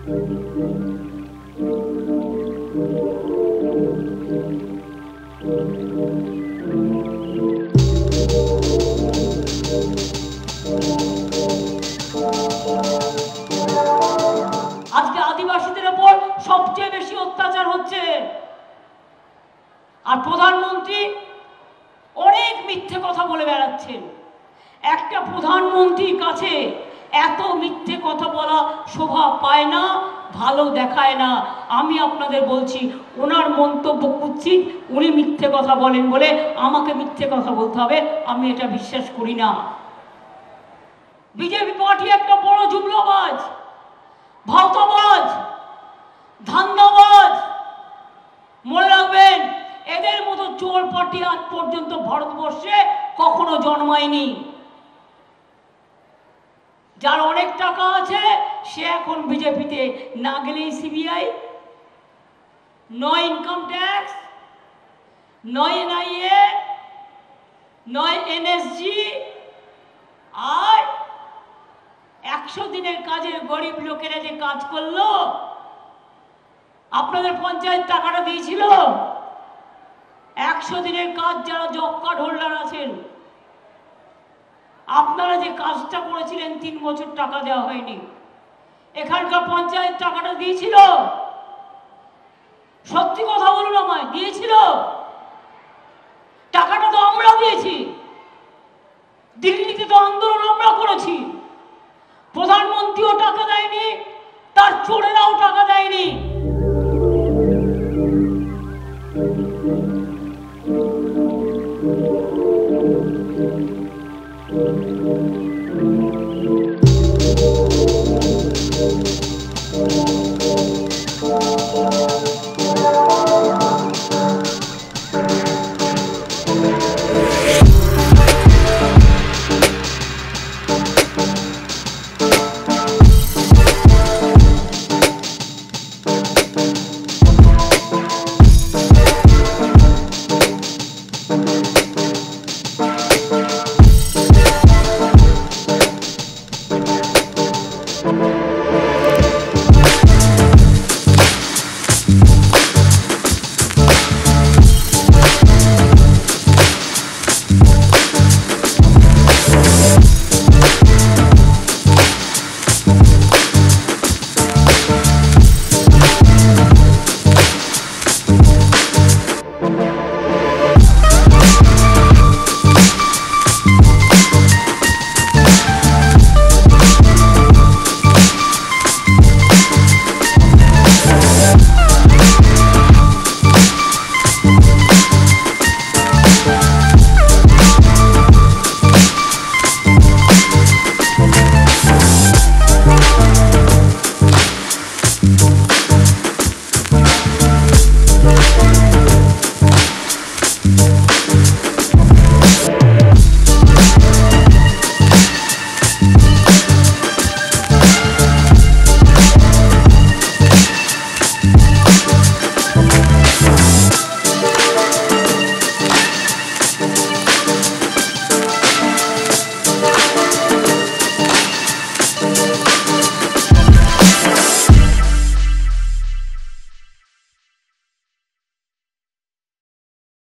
আজকে আদিবাসীদের উপর সবচেয়ে বেশি অত্যাচার হচ্ছে, আর প্রধানমন্ত্রী অনেক মিথ্যে কথা বলে বেড়াচ্ছেন। একটা প্রধানমন্ত্রীর কাছে এত মিথ্যে কথা বলা শোভা পায় না, ভালো দেখায় না। আমি আপনাদের বলছি, ওনার মন্তব্য কুৎসিত, উনি মিথ্যে কথা বলেন বলে আমাকে মিথ্যে কথা বলতে হবে, আমি এটা বিশ্বাস করি না। বিজেপি পার্টি একটা বড় জুমলাবাজ, ভাওতাবাজ, ধান্দাবাজ। মনে রাখবেন, এদের মতো চোর পার্টি আজ পর্যন্ত ভারতবর্ষে কখনো জন্মায়নি। যার অনেক টাকা আছে সে এখন বিজেপিতে, না গেলেই সিবিআই, নয় ইনকাম ট্যাক্স, নয় এনআইএ, নয় এনএসজি, আর 100 দিনের কাজের গরিব লোকেরা যে কাজ করলো, আপনাদের পঞ্চায়েত টাকাটা দিয়েছিল। 100 দিনের কাজ যারা জব কার্ড হোল্ডার আছেন, আপনারা যে কাজটা করেছিলেন 3 বছর টাকা দেওয়া হয়নি। এখানকার পঞ্চায়েত টাকাটা দিয়েছিল? সত্যি কথা বলুন আমায়, দিয়েছিল? টাকাটা তো আমরা দিয়েছি। দিল্লিতে তো আন্দোলন আমরা করেছি, প্রধানমন্ত্রীও টাকা দেয়নি, তার চোরেরাও টাকা দেয়নি।